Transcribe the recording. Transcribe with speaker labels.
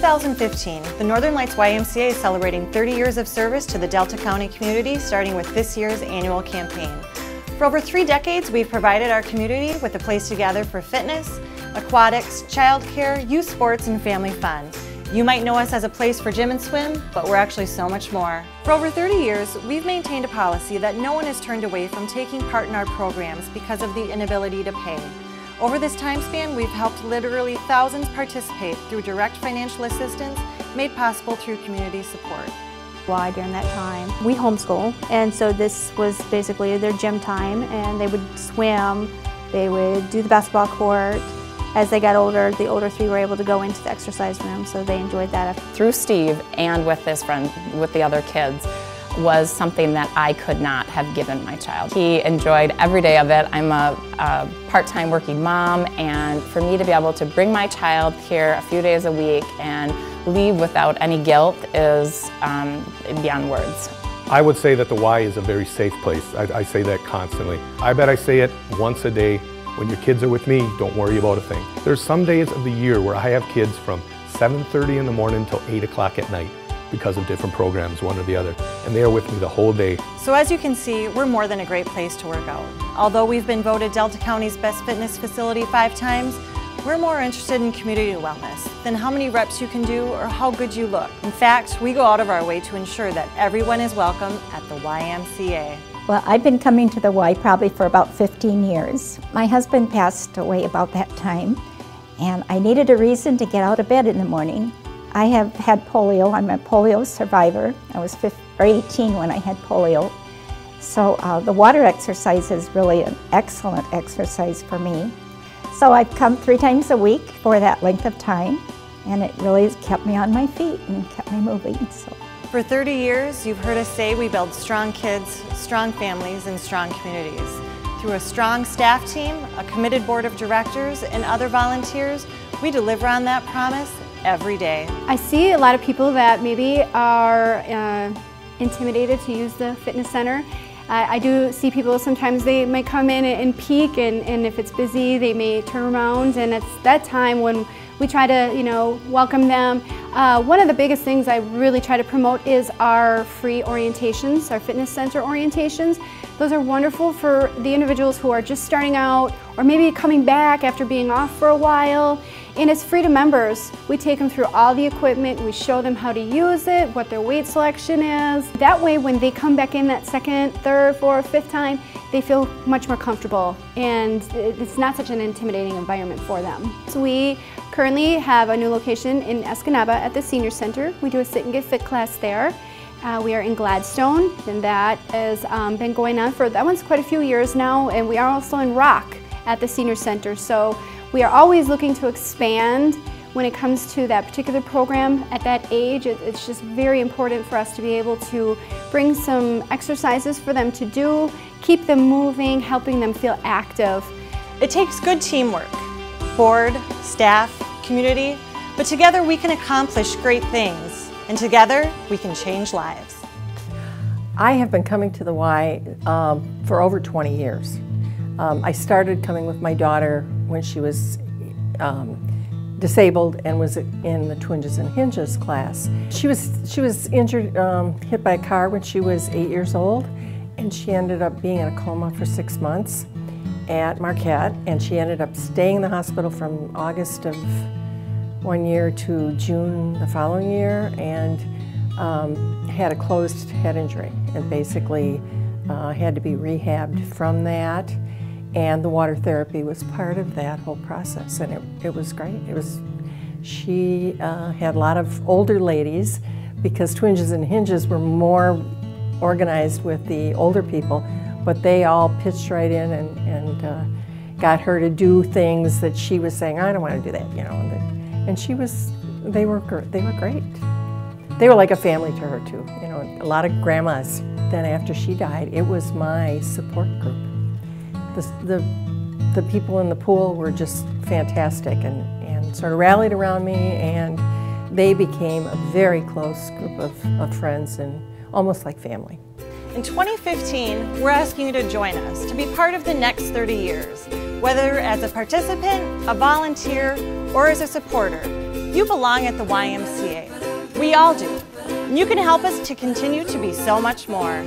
Speaker 1: 2015, the Northern Lights YMCA is celebrating 30 years of service to the Delta County community, starting with this year's annual campaign. For over 3 decades, we've provided our community with a place to gather for fitness, aquatics, childcare, youth sports, and family fun. You might know us as a place for gym and swim, but we're actually so much more. For over 30 years, we've maintained a policy that no one is turned away from taking part in our programs because of the inability to pay. Over this time span, we've helped literally thousands participate through direct financial assistance made possible through community support.
Speaker 2: Why during that time? We homeschool, and so this was basically their gym time, and they would swim, they would do the basketball court. As they got older, the older 3 were able to go into the exercise room, so they enjoyed that.
Speaker 3: Through Steve and with his friend, with the other kids, was something that I could not have given my child. He enjoyed every day of it. I'm a part-time working mom, and for me to be able to bring my child here a few days a week and leave without any guilt is beyond words.
Speaker 4: I would say that the Y is a very safe place. I say that constantly. I bet I say it once a day. When your kids are with me, don't worry about a thing. There's some days of the year where I have kids from 7:30 in the morning till 8 o'clock at night because of different programs, one or the other, and they are with me the whole day.
Speaker 1: So as you can see, we're more than a great place to work out. Although we've been voted Delta County's best fitness facility 5 times, we're more interested in community wellness than how many reps you can do or how good you look. In fact, we go out of our way to ensure that everyone is welcome at the YMCA.
Speaker 5: Well, I've been coming to the Y probably for about 15 years. My husband passed away about that time, and I needed a reason to get out of bed in the morning. I have had polio. I'm a polio survivor. I was 18 when I had polio. So the water exercise is really an excellent exercise for me. So I've come 3 times a week for that length of time, and it really has kept me on my feet and kept me moving. So.
Speaker 1: For 30 years, you've heard us say we build strong kids, strong families, and strong communities. Through a strong staff team, a committed board of directors, and other volunteers, we deliver on that promise every day.
Speaker 6: I see a lot of people that maybe are intimidated to use the fitness center. I do see people, sometimes they might come in and peek, and if it's busy, they may turn around, and it's that time when we try to, welcome them. One of the biggest things I really try to promote is our free orientations, our fitness center orientations. Those are wonderful for the individuals who are just starting out or maybe coming back after being off for a while. And it's free to members. We take them through all the equipment, we show them how to use it, what their weight selection is. That way when they come back in that 2nd, 3rd, 4th, 5th time, they feel much more comfortable, and it's not such an intimidating environment for them. So we currently have a new location in Escanaba at the Senior Center. We do a sit and get fit class there. We are in Gladstone, and that has been going on for, that one's quite a few years now, and we are also in Rock at the Senior Center. So we are always looking to expand when it comes to that particular program at that age. It's just very important for us to be able to bring some exercises for them to do, keep them moving, helping them feel active.
Speaker 1: It takes good teamwork, board, staff, community, but together we can accomplish great things, and together we can change lives.
Speaker 7: I have been coming to the Y for over 20 years. I started coming with my daughter when she was disabled and was in the Twinges and Hinges class. She was injured, hit by a car when she was 8 years old, and she ended up being in a coma for 6 months at Marquette, and she ended up staying in the hospital from August of one year to June the following year, and had a closed head injury, and basically had to be rehabbed from that. And the water therapy was part of that whole process, and it was great. She had a lot of older ladies, because Twinges and Hinges were more organized with the older people, but they all pitched right in and got her to do things that she was saying, I don't want to do that, And they were great. They were like a family to her too, a lot of grandmas. Then after she died, it was my support group. The people in the pool were just fantastic and sort of rallied around me, and they became a very close group of friends and almost like family.
Speaker 1: In 2015, we're asking you to join us to be part of the next 30 years. Whether as a participant, a volunteer, or as a supporter, You belong at the YMCA. We all do. And you can help us to continue to be so much more.